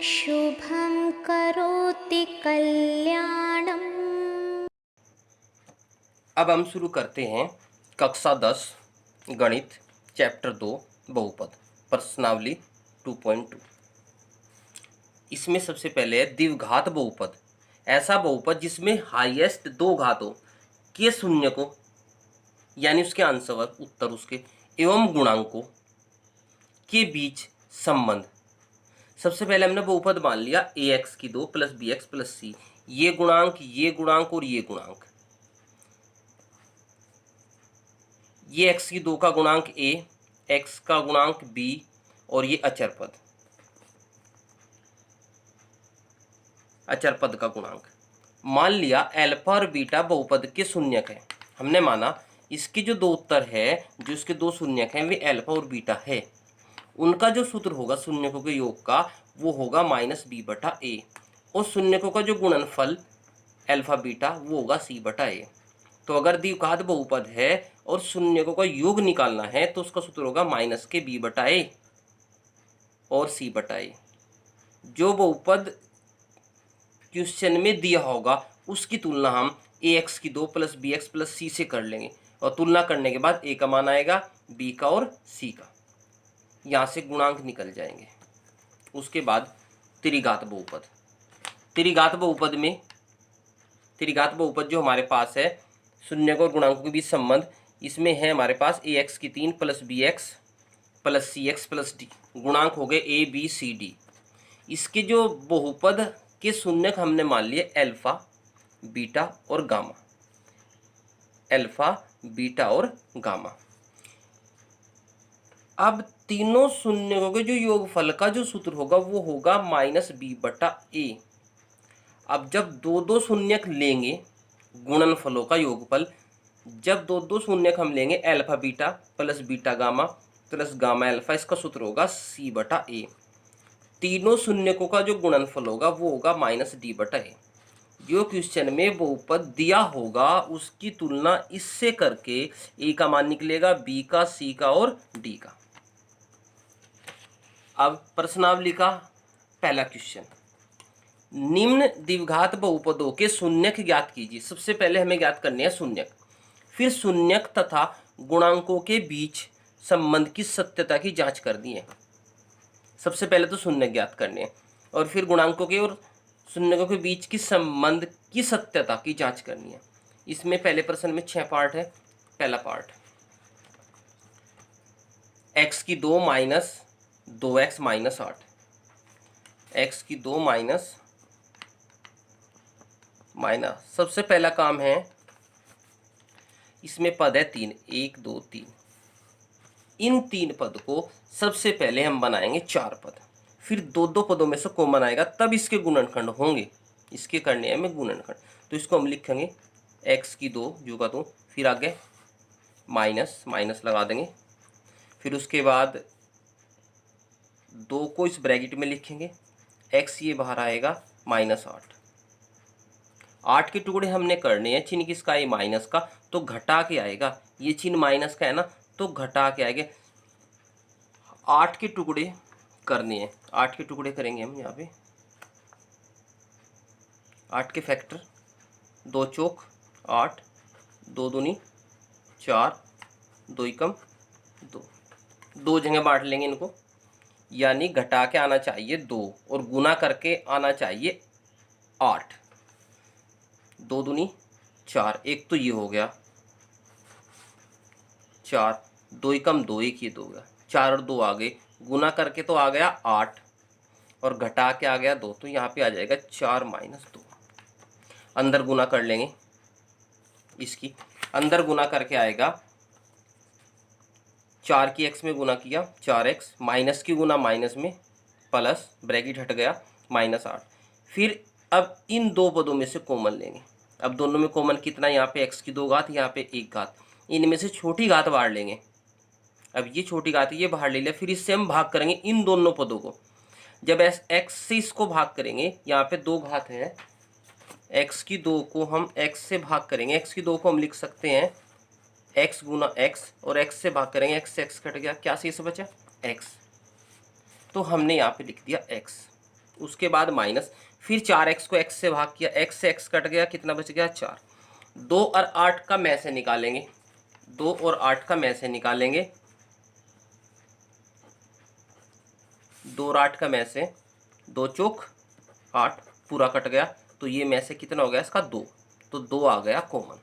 शुभं करोति कल्याणम्। अब हम शुरू करते हैं कक्षा 10 गणित चैप्टर 2 बहुपद प्रश्नावली 2.2। इसमें सबसे पहले है द्विघात बहुपद, ऐसा बहुपद जिसमें हाईएस्ट दो घातों के शून्य को यानी उसके आंसर उत्तर उसके एवं गुणांकों के बीच संबंध। सबसे पहले हमने बहुपद मान लिया ax की 2 प्लस बी एक्स प्लस सी, ये गुणांक और ये गुणांक, ये x की 2 का गुणांक a, x का गुणांक b और ये अचर पद का गुणांक। मान लिया अल्फा और बीटा बहुपद के शून्यक है। हमने माना इसके जो दो उत्तर है, जो इसके दो शून्यक हैं वे अल्फा और बीटा है। उनका जो सूत्र होगा शून्यकों के योग का वो होगा -b/a और शून्यकों का जो गुणनफल अल्फा बीटा वो होगा c/a। तो अगर द्विघात बहुपद है और शून्यकों का योग निकालना है तो उसका सूत्र होगा -b/a और c/a। जो बहुपद क्वेश्चन में दिया होगा उसकी तुलना हम ax की 2 प्लस बी एक्स प्लस सी से कर लेंगे और तुलना करने के बाद a का मान आएगा b का और c का, यहाँ से गुणांक निकल जाएंगे। उसके बाद त्रिघात बहुपद, त्रिघात बहुपद जो हमारे पास है शून्यकों और गुणांकों के बीच संबंध, इसमें है हमारे पास ax की 3 प्लस बी एक्स प्लस सी एक्स प्लस डी, गुणांक हो गए a b c d। इसके जो बहुपद के शून्यक हमने मान लिए अल्फा बीटा और गामा, अल्फा बीटा और गामा। अब तीनों शून्यकों के जो योगफल का जो सूत्र होगा वो होगा -b/a। अब जब दो दो शून्यक लेंगे गुणनफलों का योगफल, जब दो दो शून्यक हम लेंगे alpha beta plus beta gamma plus gamma alpha, इसका सूत्र होगा c/a। तीनों शून्यकों का जो गुणनफल होगा वो होगा -d/a। जो क्वेश्चन में बहुपद दिया होगा उसकी तुलना इससे करके a का मान निकलेगा b का, c का और d का। अब प्रश्नावली का पहला क्वेश्चन, निम्न द्विघात बहुपदों के शून्यक ज्ञात कीजिए। सबसे पहले हमें ज्ञात करने हैं शून्यक, फिर शून्यक तथा गुणांकों के बीच संबंध की सत्यता की जांच करनी है। सबसे पहले तो शून्यक ज्ञात करने हैं और फिर गुणांकों के और शून्यकों के बीच की संबंध की सत्यता की जांच करनी है। इसमें पहले प्रश्न में 6 पार्ट है। पहला पार्ट, x की 2 माइनस 2x माइनस 8, x की 2 माइनस सबसे पहला काम है, इसमें पद है 3, 1 2 3। इन 3 पद को सबसे पहले हम बनाएंगे 4 पद, फिर दो दो पदों में से कॉमन आएगा तब इसके गुणनखंड होंगे। इसके करने हैं हमें गुणनखंड, तो इसको हम लिखेंगे x की 2 जो का 2, फिर आगे माइनस लगा देंगे, फिर उसके बाद 2 को इस ब्रैकेट में लिखेंगे, x ये बाहर आएगा -8। 8 के टुकड़े हमने करने हैं, चिन्ह किसका है माइनस का, तो घटा के आएगा, ये चिन्ह माइनस का है ना तो घटा के आएगा। 8 के टुकड़े करने हैं, 8 के टुकड़े करेंगे हम यहाँ पे, 8 के फैक्टर, 2 चौक 8, 2 दूनी 4, 2 एकम 2, 2 जगह बांट लेंगे इनको, यानी घटा के आना चाहिए 2 और गुना करके आना चाहिए 8, 2 दूनी 4, एक तो ये हो गया 4, 2 एकम 2, एक ये 2 गया, 4 और 2 आ गए, गुना करके तो आ गया 8 और घटा के आ गया 2, तो यहाँ पे आ जाएगा 4 - 2। अंदर गुना कर लेंगे, इसकी अंदर गुना करके आएगा 4 की x में गुना किया 4x, माइनस की गुना माइनस में प्लस, ब्रैकेट हट गया -8। फिर अब इन दो पदों में से कॉमन लेंगे। अब दोनों में कॉमन कितना, यहाँ पे x की 2 घात, यहाँ पे 1 घात, इनमें से छोटी घात बाहर लेंगे। अब ये छोटी घात ये बाहर ले लिया, फिर इससे हम भाग करेंगे इन दोनों पदों को। जब x से इसको भाग करेंगे, यहाँ पे 2 घात है, x की 2 को हम x से भाग करेंगे, x की 2 को हम लिख सकते हैं x गुना x और x से भाग करेंगे, x से x कट गया, क्या शेष बचा x, तो हमने यहाँ पे लिख दिया x। उसके बाद माइनस, फिर 4x को x से भाग किया, x से x कट गया, कितना बच गया 4। 2 और 8 का में से निकालेंगे, 2 और 8 का में से निकालेंगे, 2 और 8 का में से, 2 चौक 8 पूरा कट गया, तो ये में से कितना हो गया इसका 2, तो 2 आ गया कॉमन।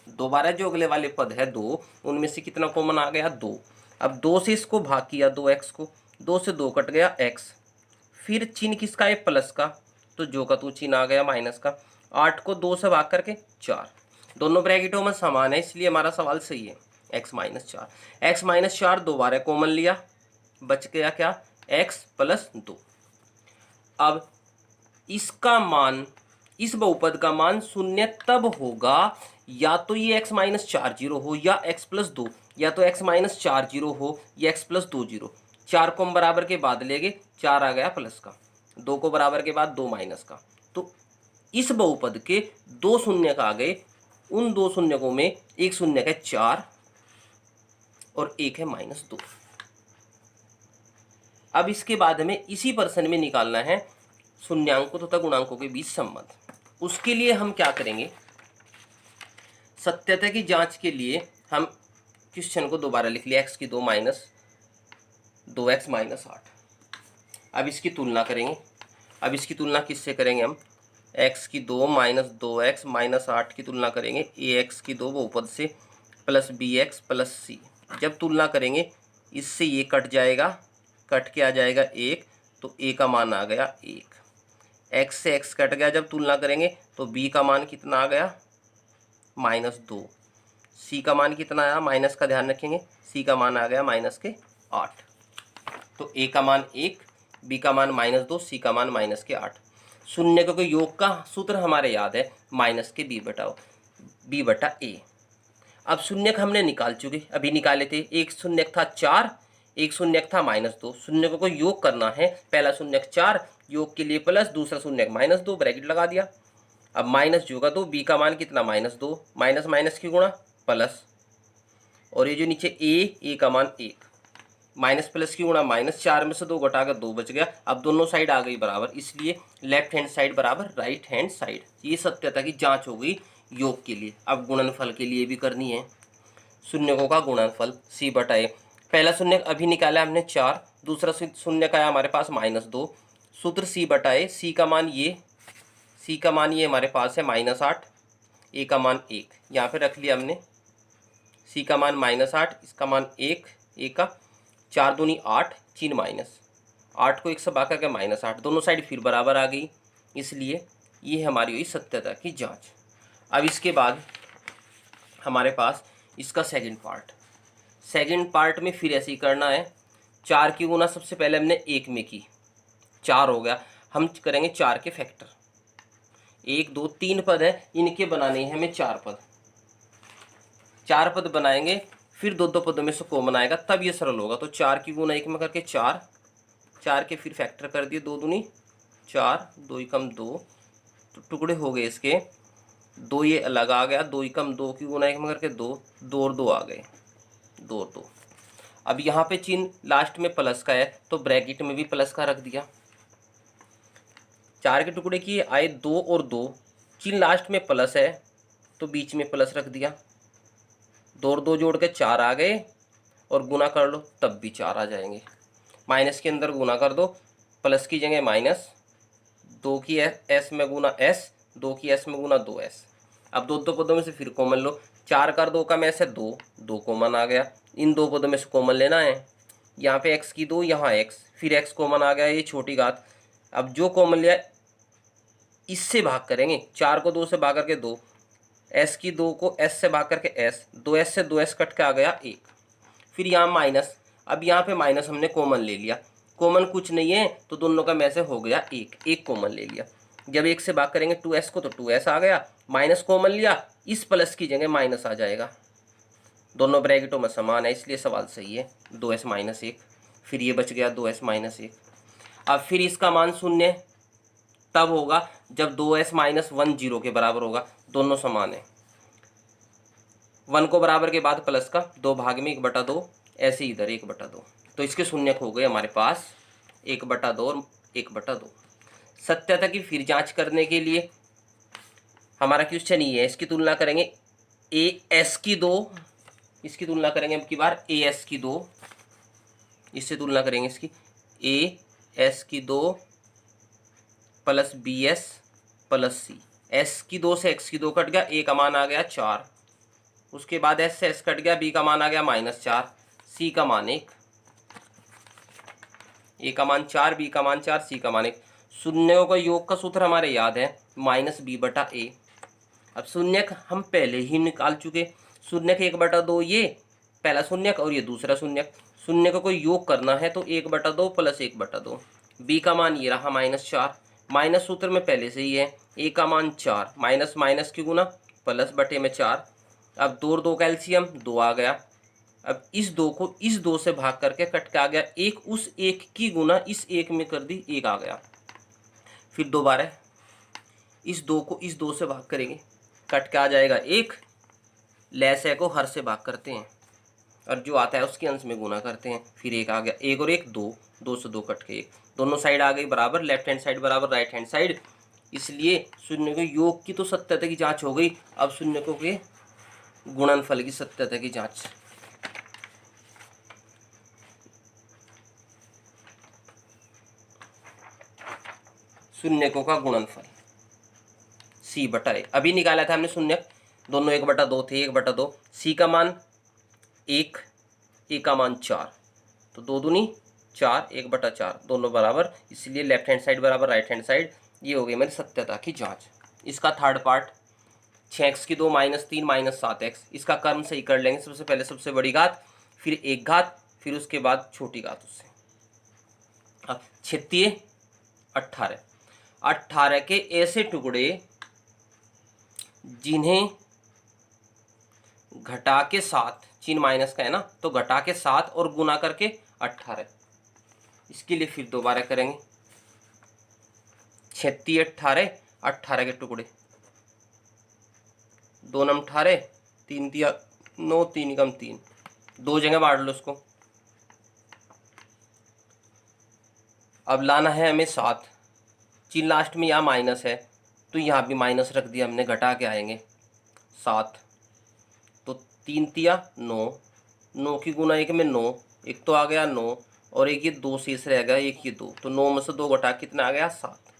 दोबारा जो अगले वाले पद है 2, उनमें से कितना कॉमन आ गया 2। अब 2 से इसको भाग किया 2x को, 2 से 2 कट गया x, फिर चिन्ह किसका है प्लस का, तो जो का तू चिन्ह आ गया माइनस का। 8 को 2 से भाग करके 4, दोनों ब्रैकेटों में समान है इसलिए हमारा सवाल सही है। x माइनस 4, x माइनस 4 दोबारा कॉमन लिया, बच गया क्या x प्लस 2। अब इसका मान, इस बहुपद का मान शून्य तब होगा या तो ये x माइनस 4 जीरो हो या x प्लस 2, या तो x माइनस 4 जीरो हो या x प्लस 2 जीरो। 4 को हम बराबर के बाद लेंगे, 4 आ गया प्लस का, 2 को बराबर के बाद 2 माइनस का, तो इस बहुपद के 2 शून्यक आ गए। उन 2 शून्यकों में एक शून्यक है 4 और एक है -2। अब इसके बाद हमें इसी प्रश्न में निकालना है शून्यांकों तथा गुणांकों के बीच संबंध। उसके लिए हम क्या करेंगे, सत्यता की जांच के लिए हम क्वेश्चन को दोबारा लिख लिया, x की 2 माइनस 2x माइनस 8। अब इसकी तुलना करेंगे, अब इसकी तुलना किससे करेंगे हम, x की 2 माइनस 2x माइनस 8 की तुलना करेंगे ax की 2 बहुपद से प्लस bx प्लस c। जब तुलना करेंगे इससे ये कट जाएगा, कट के आ जाएगा 1, तो a का मान आ गया 1, x से x कट गया, जब तुलना करेंगे तो b का मान कितना आ गया -2, c का मान कितना आया, माइनस का ध्यान रखेंगे, c का मान आ गया -8, तो a का मान 1, b का मान -2, c का मान -8। शून्यकों के योग का सूत्र हमारे याद है माइनस के b बटा a। अब शून्यक हमने निकाल चुके, अभी निकाले थे, एक शून्यक था 4, एक शून्यक था -2। शून्यकों को योग करना है, पहला शून्यक 4, योग के लिए प्लस, दूसरा शून्यक -2, ब्रैकेट लगा दिया। अब माइनस जो का 2, b का मान कितना -2, माइनस माइनस की गुणा प्लस, और ये जो नीचे a का मान 1, माइनस प्लस की गुणा माइनस, 4 में से 2 घटाकर 2 बच गया। अब दोनों साइड आ गई बराबर, इसलिए लेफ्ट हैंड साइड बराबर राइट हैंड साइड। ये सत्यता की जांच हो गई योग के लिए। अब गुणनफल के लिए भी करनी है, शून्यकों का गुणनफल c बटा a। पहला शून्यक अभी निकाला हमने 4, दूसरा शून्यक आया हमारे पास -2, सूत्र c बटा a। c का मान ये हमारे पास है -8, a का मान 1, यहाँ पे रख लिया हमने, c का मान -8, इसका मान 1, a का 4 दूनी 8, चिन्ह माइनस, 8 को 1 से भाग करके -8, दोनों साइड फिर बराबर आ गई, इसलिए ये हमारी हुई सत्यता की जांच। अब इसके बाद हमारे पास इसका सेकंड पार्ट में फिर ऐसे ही करना है। 4 की गुना सबसे पहले हमने 1 में की, 4 हो गया, हम करेंगे 4 के फैक्टर, 1 2 3 पद है, इनके बनाने हैं हमें 4 पद, 4 पद बनाएंगे, फिर 2 पदों में से कॉमन आएगा, तब ये सरल होगा। तो 4 की गुना 1 में करके 4, 4 के फिर फैक्टर कर दिए, 2 दूनी 4, 2 एकम 2, तो टुकड़े हो गए इसके, 2 ये अलग आ गया, 2 एकम 2 की गुना 1 में करके 2, 2 और 2 आ गए, 2 और 2। अब यहाँ पे चिन्ह लास्ट में प्लस का है, तो ब्रैकेट में भी प्लस का रख दिया। 4 के टुकड़े किए, आए 2 और 2, चिन्ह लास्ट में प्लस है तो बीच में प्लस रख दिया, 2 और 2 जोड़ के 4 आ गए, और गुना कर लो तब भी 4 आ जाएंगे। माइनस के अंदर गुना कर दो, प्लस की जगह माइनस, 2 की एस में गुना एस, 2 की एस में गुना 2s। अब 2 पदों में से फिर कॉमन लो, 4 कर 2 का में से 2, 2 कॉमन आ गया, इन 2 पदों में से कॉमन लेना है, यहाँ पे x की 2, यहाँ x, फिर x कॉमन आ गया, ये छोटी घात। अब जो कॉमन लिया इससे भाग करेंगे, 4 को 2 से भाग करके 2, s की 2 को s से भाग करके s, 2s से 2s कट के आ गया 1, फिर यहाँ माइनस। अब यहाँ पे माइनस हमने कॉमन ले लिया, कॉमन कुछ नहीं है तो दोनों का में से हो गया 1 कॉमन ले लिया। जब 1 से भाग करेंगे 2s को तो 2s आ गया, माइनस कॉमन लिया, इस प्लस की जगह माइनस आ जाएगा, दोनों ब्रैकेटों में समान है इसलिए सवाल सही है, 2s माइनस 1, फिर ये बच गया 2s माइनस 1। अब फिर इसका मान शून्य तब होगा जब 2s माइनस 1 0 के बराबर होगा, दोनों समान है, 1 को बराबर के बाद प्लस का, 2 भाग में 1/2, ऐसे इधर 1/2, तो इसके शून्यक हो गए हमारे पास 1/2 और 1/2। सत्यता की फिर जांच करने के लिए हमारा क्वेश्चन ये है, इसकी तुलना करेंगे ए एस की दो, इसकी तुलना करेंगे अब की बार ए एस की दो, इससे तुलना करेंगे इसकी ए एस की दो प्लस बी एस प्लस सी। एस की दो से एक्स की दो कट गया, ए का मान आ गया 4, उसके बाद एस से एस कट गया, बी का मान आ गया -4, सी का मान 1, ए का मान 4, बी का मान 4, सी का मान 1। शून्यों का योग का सूत्र हमारे याद है -b/a। अब शून्यक हम पहले ही निकाल चुके, शून्यक 1/2 ये पहला शून्यक और ये दूसरा शून्यक। शून्य का कोई योग करना है तो 1/2 प्लस 1/2। बी का मान ये रहा -4, माइनस सूत्र में पहले से ही है, ए का मान 4, माइनस माइनस की गुना प्लस बटे में 4। अब 2 और 2 का एलसीएम 2 आ गया। अब इस 2 को इस 2 से भाग करके कट के आ गया 1, उस 1 की गुना इस 1 में कर दी, 1 आ गया। फिर दोबारा इस 2 को इस 2 से भाग करेंगे, कट के आ जाएगा 1, लेस है को हर से भाग करते हैं और जो आता है उसके अंश में गुना करते हैं, फिर 1 आ गया। 1 और 1 2, 2 से 2 कट के 1, दोनों साइड आ गई बराबर, लेफ्ट हैंड साइड बराबर राइट हैंड साइड। इसलिए शून्य के योग की तो सत्यता की जांच हो गई, अब शून्यकों के गुणनफल की सत्यता की जांच। शून्यकों का गुणनफल c/a, अभी निकाला था हमने शून्यक, दोनों 1/2 थे, 1/2। सी का मान 1, ए का मान 4, तो 2 दूनी 4, 1/4 दोनों बराबर, इसलिए लेफ्ट हैंड साइड बराबर राइट हैंड साइड। ये हो गई मेरी सत्यता की जांच। इसका थर्ड पार्ट 6x की 2 -3 -7x, इसका कर्म सही कर लेंगे। सबसे पहले सबसे बड़ी घात, फिर एक घात, फिर उसके बाद छोटी घात उससे। अब 36 18, 18 के ऐसे टुकड़े जिन्हें घटा के साथ, चिन्ह माइनस का है ना, तो घटा के 7 और गुना करके 18। इसके लिए फिर दोबारा करेंगे 36 18, 18 के टुकड़े, 2 नम 18, 3 दिया 9, 3 कम 3, 2 जगह बांट लो उसको। अब लाना है हमें 7, चिन्ह लास्ट में यहाँ माइनस है तो यहाँ भी माइनस रख दिया हमने, घटा के आएंगे 7, तो 3 तिया 9, 9 की गुना 1 में 9, एक तो आ गया 9 और एक ये 2 शेष रह गया, एक ये 2, तो 9 में से 2 घटा कितना आ गया 7।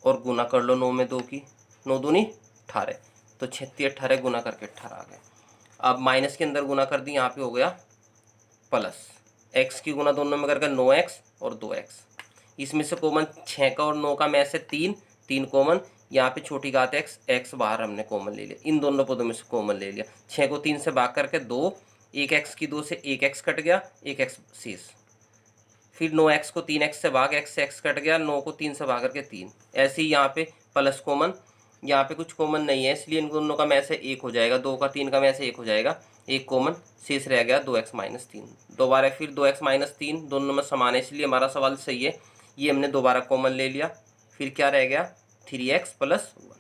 और गुना कर लो 9 में 2 की, 9 दूनी 18, तो 36 18 गुना करके 18 आ गए। अब माइनस के अंदर गुना कर दी, यहाँ पे हो गया प्लस, x की गुना दोनों में करके 9x और 2x, इसमें से कॉमन 6 का और 9 का में से 3, 3 कॉमन, यहाँ पे छोटी घात x, x बाहर हमने कॉमन ले लिया, इन दोनों पदों में से कॉमन ले लिया। 6 को 3 से भाग करके 2, 1x की 2 से 1x कट गया, 1x शेष। फिर 9x को 3x से भाग, x से x कट गया, 9 को 3 से भाग करके 3। ऐसे ही यहाँ पे प्लस कॉमन, यहाँ पे कुछ कॉमन नहीं है इसलिए इन दोनों का में से 1 हो जाएगा, 2 का 3 का में से 1 हो जाएगा, 1 कॉमन, शेष रह गया 2x - 3। दोबारा फिर 2x - 3 दोनों में समान है इसलिए हमारा सवाल सही है, ये हमने दोबारा कॉमन ले लिया। फिर क्या रह गया 3x + 1।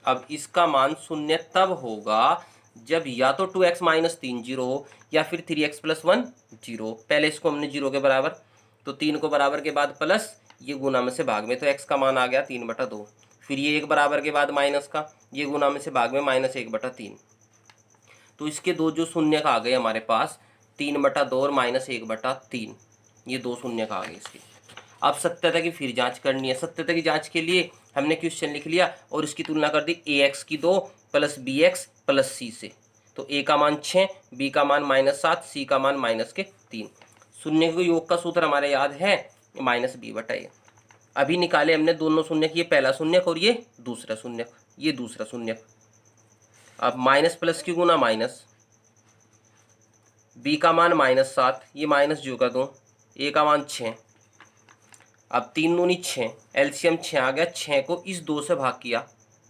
अब इसका मान शून्य तब होगा जब या तो 2x - 3 0 हो या फिर 3x + 1 0। पहले इसको हमने 0 के बराबर, तो 3 को बराबर के बाद प्लस, ये गुना में से भाग में, तो x का मान आ गया 3/2। फिर ये 1 बराबर के बाद माइनस का, ये गुना में से भाग में -1/3। तो इसके दो जो शून्य का आ गए हमारे पास 3/2 और -1/3, ये 2 शून्य का आ गए इसके। अब सत्यता की फिर जांच करनी है। सत्यता की जांच के लिए हमने क्वेश्चन लिख लिया और इसकी तुलना कर दी ax की 2 + bx + c से। तो a का मान 6, b का मान -7, c का मान -3। शून्य के योग का सूत्र हमारे याद है -b/a। अभी निकाले हमने दोनों शून्य, ये पहला शून्यक और ये दूसरा शून्यक, ये दूसरा शून्यक। अब माइनस प्लस की गुना माइनस, b का मान -7, ये माइनस जो का दो, a का मान 6। अब 3 दूनी 6, एलसीएम 6 आ गया, 6 को इस 2 से भाग किया,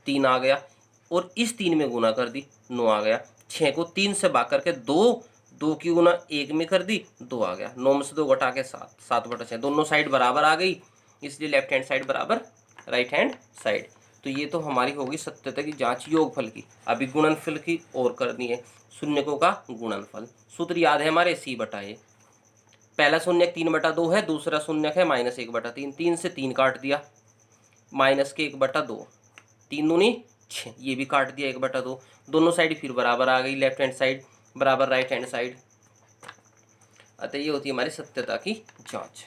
3 आ गया, और इस 3 में गुना कर दी, 9 आ गया। 6 को 3 से भाग करके 2 की गुना 1 में कर दी, 2 आ गया। 9 में से 2 घटा के 7, 7/6, दोनों साइड बराबर आ गई, इसलिए लेफ्ट हैंड साइड बराबर राइट हैंड साइड। तो ये तो हमारी होगी सत्यता की जांच योगफल की। अभी गुणनफल की और करनी है, शून्यकों का गुणनफल। सूत्र याद है हमारे c/a। पहला शून्यक 3/2 है, दूसरा शून्यक है -1/3। 3 से 3 काट दिया, माइनस के 1/2, 3 दूनी 6, ये भी काट दिया 1/2। दोनों साइड फिर बराबर आ गई, लेफ्ट हैंड साइड बराबर राइट हैंड साइड। अतः ये होती है हमारी सत्यता की जांच।